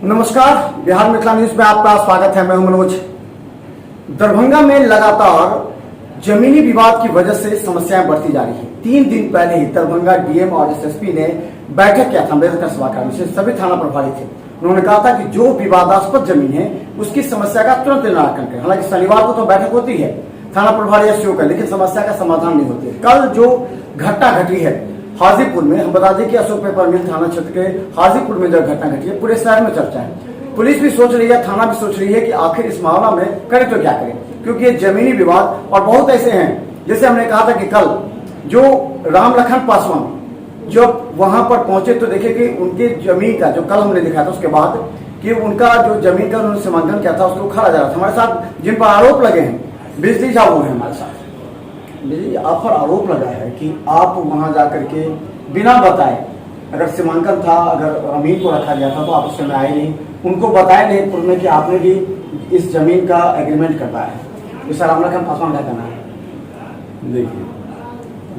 नमस्कार, बिहार मिथिला न्यूज में आपका स्वागत है। मैं हूं मनोज। दरभंगा में लगातार जमीनी विवाद की वजह से समस्याएं बढ़ती जा रही हैं। 3 दिन पहले ही दरभंगा डीएम और एसएसपी ने बैठक किया था अम्बेडकर सभागार में। सभी थाना प्रभारी थे। उन्होंने कहा था कि जो विवादास्पद जमीन है उसकी समस्या का तुरंत निराकरण करें। हालांकि शनिवार को तो बैठक होती है थाना प्रभारी एसडीओ का, लेकिन समस्या का समाधान नहीं होती है। कल जो घटना घटी है हाजीपुर में, हम बता दें कि अशोक पेपर मिल थाना क्षेत्र के हाजीपुर में जो घटना घटी है पूरे शहर में चर्चा है। पुलिस भी सोच रही है, थाना भी सोच रही है कि आखिर इस मामला में करें तो क्या करें, क्योंकि ये जमीनी विवाद और बहुत ऐसे हैं। जैसे हमने कहा था कि कल जो राम लखन पासवान जब वहां पर पहुंचे तो देखे कि उनकी जमीन का, जो कल हमने दिखाया था उसके बाद, कि उनका जो जमीन का उन्होंने सीमांकन किया था उसको उखाड़ा जा रहा था। हमारे साथ जिन पर आरोप लगे हैं बिजली साहब है हमारे साथ। बिजली, आप पर आरोप लगा है कि आप वहां जाकर के बिना बताए, अगर सीमांकन था, अगर अमीन को रखा गया था तो आप उस समय आए नहीं, उनको बताए नहीं पूर्व में कि आपने भी इस जमीन का एग्रीमेंट करवाया है। इस राम लखन पासवान का कहना है। देखिए,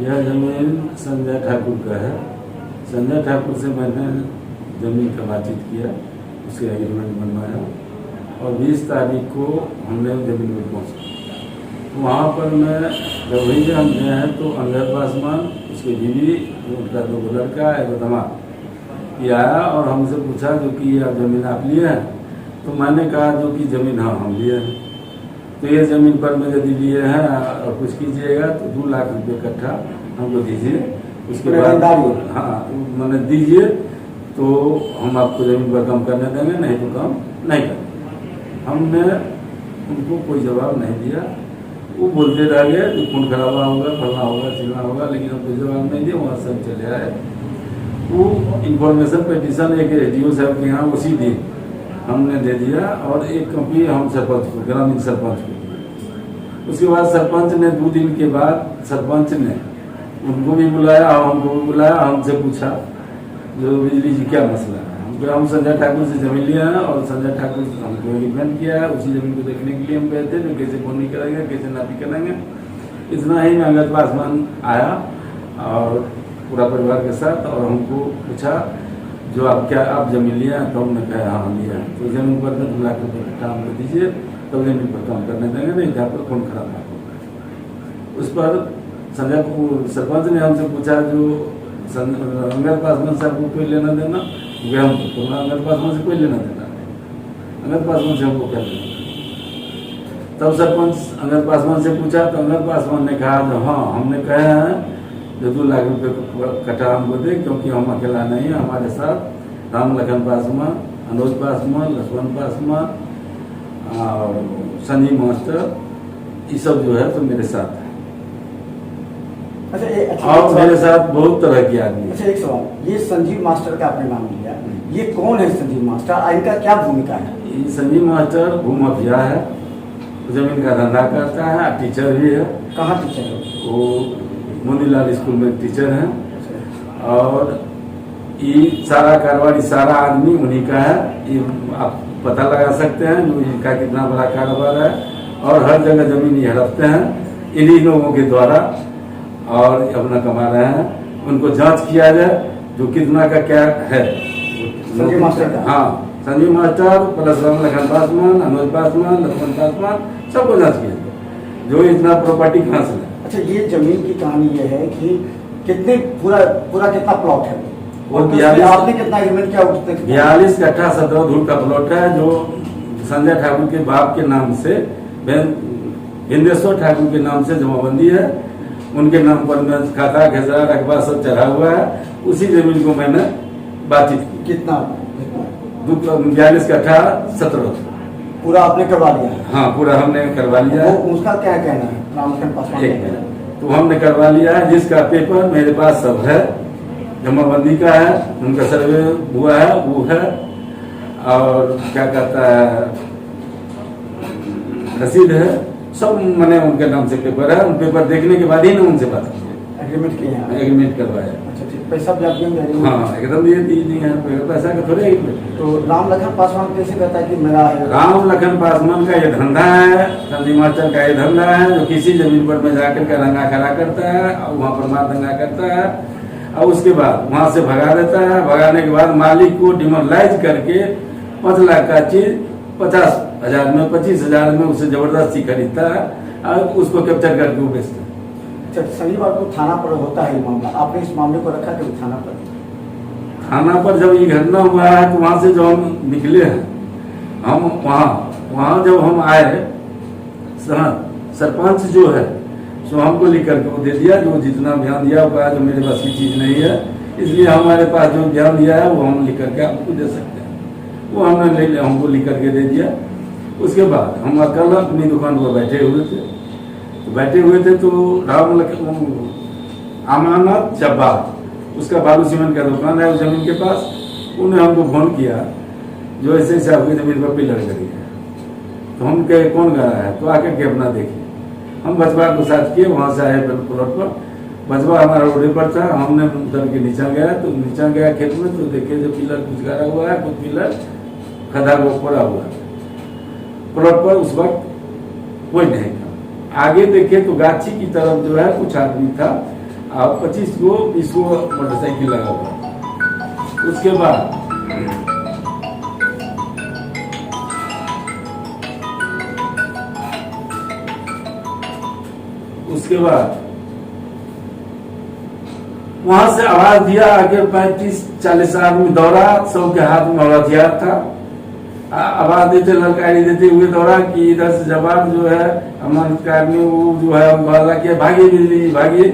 यह जमीन संजय ठाकुर का है। संजय ठाकुर से मैंने जमीन का बातचीत किया, उसके एग्रीमेंट बनवाया और 20 तारीख को हमने जमीन में पहुंचा। वहाँ पर मैं जब वही हम गए हैं तो अंगद पासवान, उसके बीवी, उनका 2 लड़का है, दामाद, ये आया और हमसे पूछा जो कि ये जमीन आप लिए हैं। तो मैंने कहा जो कि जमीन हाँ हम लिए हैं। तो ये जमीन पर में यदि लिए हैं और कुछ कीजिएगा तो 2 लाख रुपये इकट्ठा हमको दीजिए। उसके बाद हाँ मैंने दीजिए तो हम आपको जमीन पर कम करने देंगे, नहीं तो कम नहीं करेंगे। हमने उनको कोई जवाब नहीं दिया। वो बोलते रह गए कि खून खराबा होगा, फलना होगा, चिलना होगा, लेकिन हम कोई जवाब नहीं दिया। वहाँ सब चले आए। वो इन्फॉर्मेशन पिटीशन एक एडीओ साहब के यहाँ उसी दिन हमने दे दिया और एक कॉपी हम सरपंच को, ग्रामीण सरपंच को। उसके बाद सरपंच ने 2 दिन के बाद सरपंच ने उनको भी बुलाया और हमको भी बुलाया। हमसे पूछा जो बिजली जी क्या मसला है। हम संजय ठाकुर से जमीन लिया है और संजय ठाकुर से हमको एग्रीमेंट किया है। उसी जमीन को देखने के लिए हम गए थे, जो कैसे बोनी करेंगे, कैसे नापी करेंगे। इतना ही में अंगद पासवान आया और पूरा परिवार के साथ, और हमको पूछा जो आप क्या आप जमीन लिया है। तो हमने कहा हाँ लिया है। तो जमीन पर 2 लाख रुपये काम कर दीजिए, तब जमीन पर काम करने देंगे, नहीं जहाँ पर खून खराब ना हो। उस पर संजय सरपंच ने हमसे पूछा जो अंगद पासवान साहब को कोई लेना देना, वे हम तो अंगद पासवान से कोई लेना देना, अंगद पासवान से हमको क्या लेना। तब सरपंच अंगद पासवान से पूछा तो अंगद पासवान ने कहा जो हाँ हमने कहे हैं जो 2 लाख रुपये कट्ठा हमको दे, क्योंकि हम अकेला नहीं है, हमारे साथ राम लखन पासवान, अनुज पासवान, लक्ष्मण पासवान और संजीव मास्टर, ये सब जो है तो मेरे साथ है। अच्छा, और मेरे साथ बहुत तरह के आदमी। अच्छा, एक सवाल, ये संजीव मास्टर का आपने नाम लिया, ये कौन है संजीव मास्टर, इनका क्या भूमिका है? ये संजीव मास्टर भूमाफिया है, जमीन का धंधा करता है, टीचर भी है। कहाँ टीचर है? वो मोतीलाल स्कूल में टीचर हैं। और ये सारा कारोबार, सारा आदमी उन्हीं का है। ये आप पता लगा सकते हैं जो इनका कितना बड़ा कारोबार है, और हर जगह जमीन ये हड़पते हैं इन्हीं लोगों के द्वारा और अपना कमा रहे हैं। उनको जांच किया जाए जो कितना का क्या है। संजीव मास्टर का? हाँ, संजीव मास्टर प्लस राम लखन पासवान, अनुज पासवान, लक्ष्मण पासवान, सबको जांच किया जाए जो इतना प्रॉपर्टी कहाँ से है। अच्छा, ये जमीन की कहानी ये है कि कितने पूरा कितना प्लॉट है वो? 42, आपने कितना एग्रीमेंट किया? 42 कट्ठा 17 धूर का प्लॉट है, जो संजय ठाकुर के बाप के नाम से, हिंदेश्वर ठाकुर के नाम से जमाबंदी है। उनके नाम पर मैं खाता खेसरा रकबा सब चढ़ा हुआ है। उसी जमीन को मैंने बातचीत की। कितना? 42 कट्ठा 17 पूरा आपने करवा लिया? हाँ, पूरा हमने करवा लिया है। उसका क्या कहना है राम लखन पासवान? तो हमने करवा लिया है, जिसका पेपर मेरे पास सब है, जमाबंदी का है, उनका सर्वे हुआ है वो है, और क्या कहता है रसीद है, सब मैंने उनके नाम से पेपर है। उन पेपर देखने के बाद ही ना उनसे बात की, एग्रीमेंट किए हैं? एग्रीमेंट करवाया। अच्छा ठीक, पैसा भी आप देंगे? हाँ एकदम ये दी है, पैसा का थोड़े एग्रीमेंट। तो राम लखन पासवान कैसे कहता है कि मेरा है? राम लखन पासवान का ये धंधा है, संजीव मास्टर का ये धंधा है, जो किसी जमीन पर में जाकर के रंगा खड़ा करता है और वहाँ पर मार दंगा करता है और उसके बाद वहां से भगा देता है। भगाने के बाद मालिक को डिमोरलाइज करके 5 लाख का चीज 50,000 में 25,000 में उसे जबरदस्ती खरीदता है और उसको कैप्चर करके वो बेचता है। अच्छा, शनिवार को थाना पर होता है ये मामला, आपने इस मामले को रखा कभी थाना पर? थाना पर जब ये घटना हुआ है तो वहां से जो हम निकले हैं, हम वहां जब हम आए, सरपंच जो है सो हमको लिख करके वो दे दिया, जो जितना बयान दिया वो कहा जो मेरे पास की चीज नहीं है, इसलिए हमारे पास जो बयान दिया है वो हम लिख करके आपको दे सकते हैं। वो हमने हमको लिख करके दे दिया। उसके बाद हम कल अपनी दुकान पर बैठे हुए थे तो राम अमानत जब्बार, उसका बालू सीमेंट का दुकान है उस जमीन के पास, उन्हें हमको फोन किया जो ऐसे ऐसे आपकी जमीन पर पिलर करी है। तो हम कहे कौन गा रहा है, तो आकर के अपना देखिए। हम बचवा को साथ किए, वहां से आए प्लॉट पर, बचवा हमारा रोड पर था, हमने उतर के नीचा गया खेत में, तो देखे जो पिलर कुछ गाड़ा हुआ है, कुछ पिलर खदा को पड़ा हुआ है प्लॉट पर। उस वक्त कोई नहीं था। आगे देखे तो गाछी की तरफ जो है कुछ आदमी था और 25 को 20 को मोटरसाइकिल लगा हुआ। उसके बाद वहां से आवाज दिया, आगे 35-40 आदमी दौड़ा, सबके हाथ में हथियार था। आवाज देते ललकारी देते हुए दौड़ा कि इधर से जवान जो है अमानत का आदमी वो जो है भागा कि भागिए।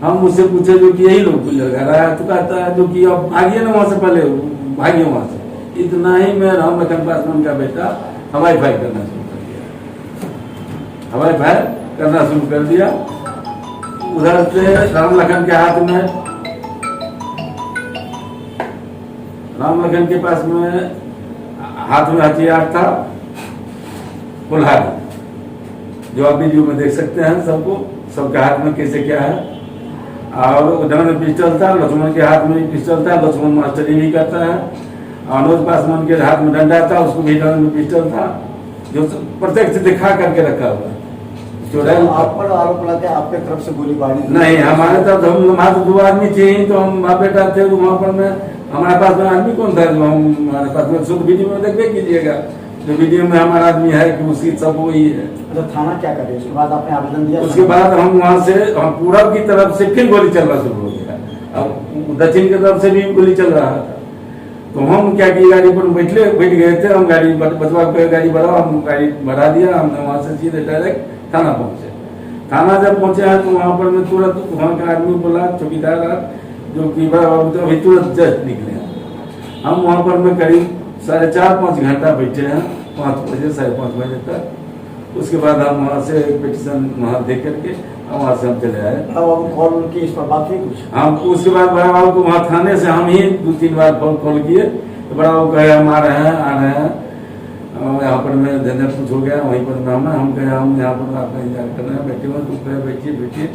हम उससे पूछे जो कि यही लोग लगा रहा है, तो कहता है जो कि अब भागिए ना वहां से, पहले भागिए वहां से। इतना ही में राम लखन पासवान का बेटा हवाई फायर करना शुरू कर दिया। उधर से राम लखन के पास में हाथ में हथियार था, कुल्हाड़ी, जो आप वीडियो में देख सकते हैं। सबके हाथ में कैसे क्या है। और उधर में पिस्टल था, लक्ष्मण के हाथ में पिस्टल था, लक्ष्मण मास्टरी भी करता है। अनुज पासवान के हाथ में डंडा था, उसको भी हाथ में पिस्टल था, जो प्रत्यक्ष दिखा करके रखा हुआ। आप पर आरोप लगाते हैं आपके तरफ से गोलीबारी? नहीं, हमारे तरफ हमारे 2 आदमी थे ही, तो हम बाप बेटा थे। वहां पर में हमारे पास में आदमी कौन था जो हमारे पास में? शुद्ध वीडियो में देख कीजिएगा, जो वीडियो में हमारा आदमी है कि उसकी सब वही है। तो थाना क्या करे? उसके बाद आपने आवेदन दिया? उसके बाद हम वहां से पूरब की तरफ से फिर गोली चलना शुरू हो गया। अब दक्षिण की तरफ से भी गोली चल रहा था। तो हम क्या की गाड़ी पर बैठ गए थे। हम गाड़ी बचवा पे गाड़ी बढ़ा, हम गाड़ी बढ़ा दिया। हमने वहां से सीधे डायरेक्ट थाना पहुंचे। थाना जब पहुंचे हैं तो वहां पर मैं तुरंत वहां का आदमी बोला, चौकीदार जो कि बड़ा बाबू तो अभी तुरंत जस्ट निकले हैं। हम वहां पर में करीब 4.5-5 घंटा बैठे हैं, 5 बजे 5:30 बजे तक। उसके बाद हम वहां से पिटीशन वहां दे करके वहां से हम चले आए। कॉल की इस पर बात हुई कुछ? हम उसके बाद बड़ा बाबू को वहां थाने से हम ही 2-3 बार कॉल किए, तो बड़ा बाबू कहे हम आ रहे हैं। यहाँ पर मैं झंझट कुछ हो गया, वहीं पर मैं हम कहे हम यहाँ पर आपका इंतजार कर रहे हैं, बैठे हुए। तुम कहे बैठिए।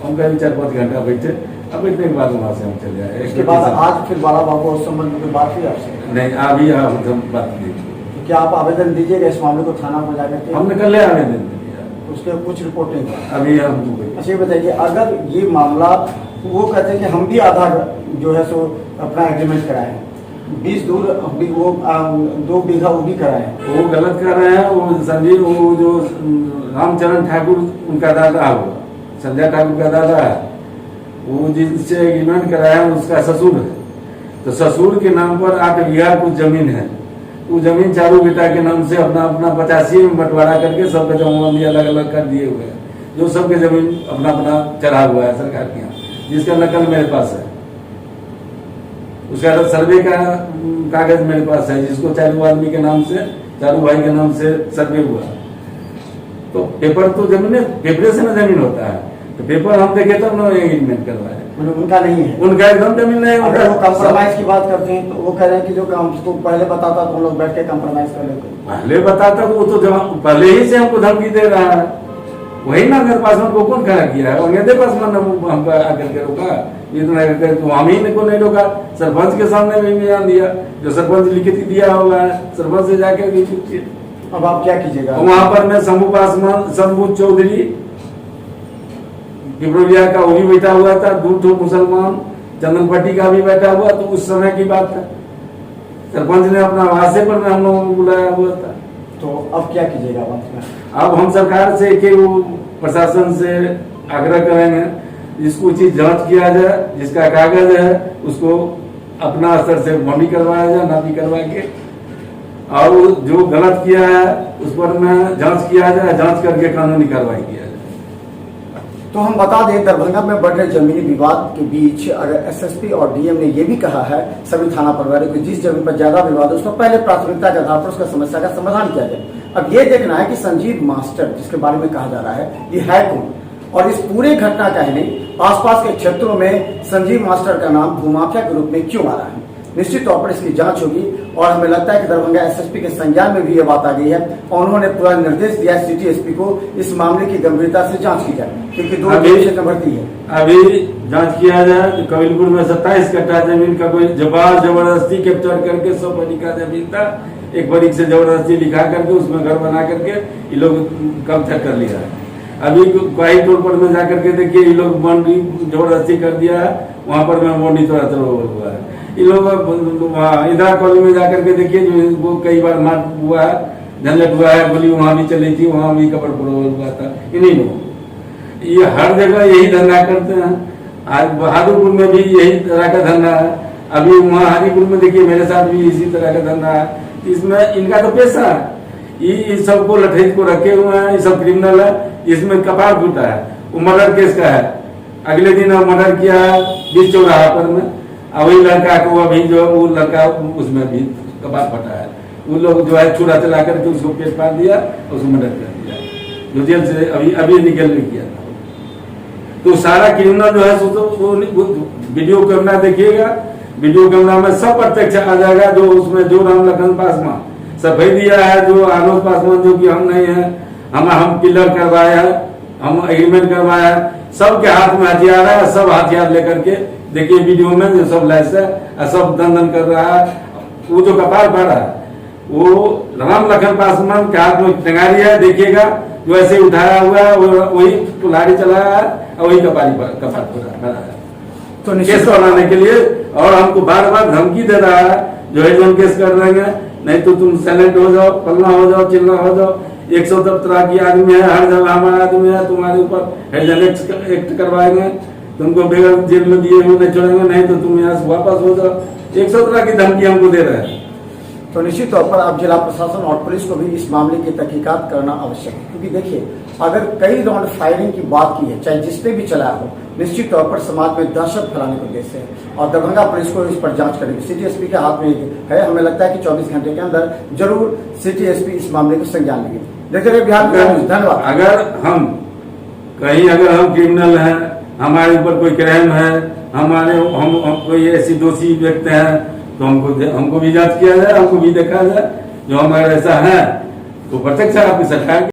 हम कहे 4-5 घंटा बैठे। अब बैठने के बाद वहां से हम चले आए। इसके बाद आज फिर बड़ा बाबू उस संबंध में बात हुई आपसे? नहीं, अभी हम बात नहीं। तो क्या आप आवेदन दीजिएगा इस मामले को थाना में जाकर के? हमने कल आवेदन दिया, उसके कुछ रिपोर्ट नहीं हुआ अभी हम। अच्छा, ये बताइए, अगर ये मामला वो कहते हैं कि हम भी आधा जो है सो अपना एग्रीमेंट कराए, 20 दूर वो 2 बीघा वो भी कराए, वो गलत कर रहे हैं। वो संजीव, वो जो रामचरण ठाकुर उनका दादा हुआ, संजय ठाकुर का दादा है, वो जिससे एग्रीमेंट कराया है उसका ससुर है। तो ससुर के नाम पर 8 बीघा कुछ जमीन है। वो जमीन चारों बेटा के नाम से अपना 85 में बंटवारा करके सबका जमाबंदी अलग अलग कर दिए हुए हैं, जो सबके जमीन अपना चढ़ा हुआ है सरकार के यहाँ, जिसका नकल मेरे पास है। उसका सर्वे का कागज मेरे पास है, जिसको चारों आदमी के नाम से, चारों भाई के नाम से सर्वे हुआ। तो पेपर तो पेपर से ना जमीन होता है, तो पेपर हम देखे तब ना एग्रीमेंट करवाए। उनका नहीं है, उनका एकदम जमीन नहीं। अगर वो कंप्रोमाइज की बात करते हैं तो वो कह रहे हैं कि जो हमको पहले बताता तो हम लोग बैठ के कंप्रोमाइज कर लेते। पहले बताता तो वो तो पहले ही से हमको धमकी दे रहा है। वही ना अगर पासवान को कौन खड़ा किया है? अंग्रेजे पासवान हमको आकर के रोका, इतना तो हम ही को नहीं रोका। सरपंच के सामने भी बयान दिया, जो सरपंच लिखित दिया होगा, सरपंच से जाके भी पूछिए। अब आप क्या कीजिएगा? वहां पर मैं शंभू पासवान, शंभू चौधरी पिपरोलिया का वो भी बैठा हुआ था, 2 मुसलमान, चंदनपट्टी का भी बैठा हुआ। तो उस समय की बात है, सरपंच ने अपना वास्ते पर में हम लोगों को बुलाया हुआ था। तो अब क्या कीजिएगा बात में? अब हम सरकार से कि वो प्रशासन से आग्रह करेंगे, इसको उचित जांच किया जाए, जिसका कागज है उसको अपना स्तर से बॉन्डी करवाया जाए, नापी करवा के, और जो गलत किया है उस पर में जांच किया जाए, जांच करके कानूनी कार्रवाई किया जाए। तो हम बता दें, दरभंगा में बढ़ रहे जमीनी विवाद के बीच अगर एसएसपी और डीएम ने यह भी कहा है सभी थाना प्रभारी को जिस जमीन पर ज्यादा विवाद है उसको पहले प्राथमिकता के आधार पर उसका समस्या का समाधान किया जाए। अब ये देखना है कि संजीव मास्टर जिसके बारे में कहा जा रहा है ये है कौन, और इस पूरे घटना का ही नहीं आसपास के क्षेत्रों में संजीव मास्टर का नाम भूमाफिया के रूप में क्यों आ रहा है। निश्चित तौर पर इसकी जांच होगी और हमें लगता है कि दरभंगा एसएसपी के संज्ञान में भी ये बात आ गई है और उन्होंने पूरा निर्देश दिया है सिटी एसपी को इस मामले की गंभीरता से जांच की जाए, क्योंकि दो क्षेत्र भर्ती है। अभी जांच किया जाए कि कबीलपुर में 27 कट्ठा जमीन का कोई जबरदस्ती कैप्चर करके 100 परी का जमीन था, एक परी से जबरदस्ती लिखा करके उसमें घर बना करके ये लोग कब्जा कर लिया है। अभी कोई टोल पर में जाकर के देखिए ये लोग बाउंड्री जबरदस्ती कर दिया है, वहां पर में बाउंड्री थोड़ा हुआ है। ये लोग वहाँ इंदिरा कॉलोनी में जाकर के देखिए जो वो कई बार मार हुआ है, झंझट हुआ है, गोली वहां भी चली थी, वहां भी कपड़ हुआ था। इन्हीं लोग ये हर जगह यही धंधा करते हैं। आज बहादुरपुर में भी यही तरह का धंधा है, अभी वहाँ हाजीपुर में देखिए मेरे साथ भी इसी तरह का धंधा है। इसमें इनका तो पैसा है, ये सबको लठेज को रखे हुए हैं, ये सब क्रिमिनल है। इसमें कपार फूटा है, वो मर्डर केस का है। अगले दिन मर्डर किया है बीच चौराहा पर में, वही लड़का को अभी जो वो लड़का उसमें भी कपार फटा है। वो लोग जो है छुरा चला करके उसको पेट फाड़ दिया और उसको मर्डर कर दिया, जो जेल से अभी निकल नहीं किया था। तो सारा क्रिमिनल जो है वो वीडियो कैमरा देखिएगा, वीडियो कैमरा में सब प्रत्यक्ष आ जाएगा। जो उसमें जो राम लखन पासवान सफाई दिया है, जो आलोक पासवान जो कि हम नहीं है, हम पिलर करवाया है, हम एग्रीमेंट करवाया है, सबके हाथ में हथियार है, सब हथियार लेकर के देखिए वीडियो में जो सब लैस है, सब दंदन कर रहा है। वो जो कपार फाड़ा है वो राम लखन पासवान के हाथ में टंगारी है, देखिएगा जो ऐसे उठाया हुआ है वही कुल्हाड़ी चलाया है और वही कपार फाड़ा है। तो केस बनाने के लिए और हमको बार बार धमकी दे रहा है, जो है जो केस कर देंगे, नहीं तो तुम साइलेंट हो जाओ, पलना हो जाओ, चिल्ला हो जाओ। 117 की आदमी है, हर जगह हमारा आदमी है, तुम्हारे ऊपर हेडजन एक्ट करवाएंगे, तुमको बेगर जेल में दिए हुए नहीं छोड़ेंगे, नहीं तो तुम यहाँ से वापस हो जाओ। 117 की धमकी हमको दे रहे हैं। तो निश्चित तौर पर अब जिला प्रशासन और पुलिस को भी इस मामले की तहकीकात करना आवश्यक है, क्योंकि देखिए अगर कई राउंड फायरिंग की बात की है, चाहे जिसने भी चलाया हो, निश्चित तौर पर समाज में दहशत फैलाने का उद्देश्य है और दरभंगा पुलिस को इस पर जांच करेगी। सिटी एसपी के हाथ में है, हमें लगता है कि 24 घंटे के अंदर जरूर सिटी एसपी इस मामले को संज्ञान लेंगे। देखते रहिए बिहार में। धन्यवाद। अगर हम क्रिमिनल हैं, हमारे ऊपर कोई क्राइम है, हम कोई ऐसी दोषी व्यक्ति हैं, तो हमको भी जांच किया जाए, हमको भी देखा जाए। जो हमारा ऐसा है तो प्रत्यक्ष आपकी सरकार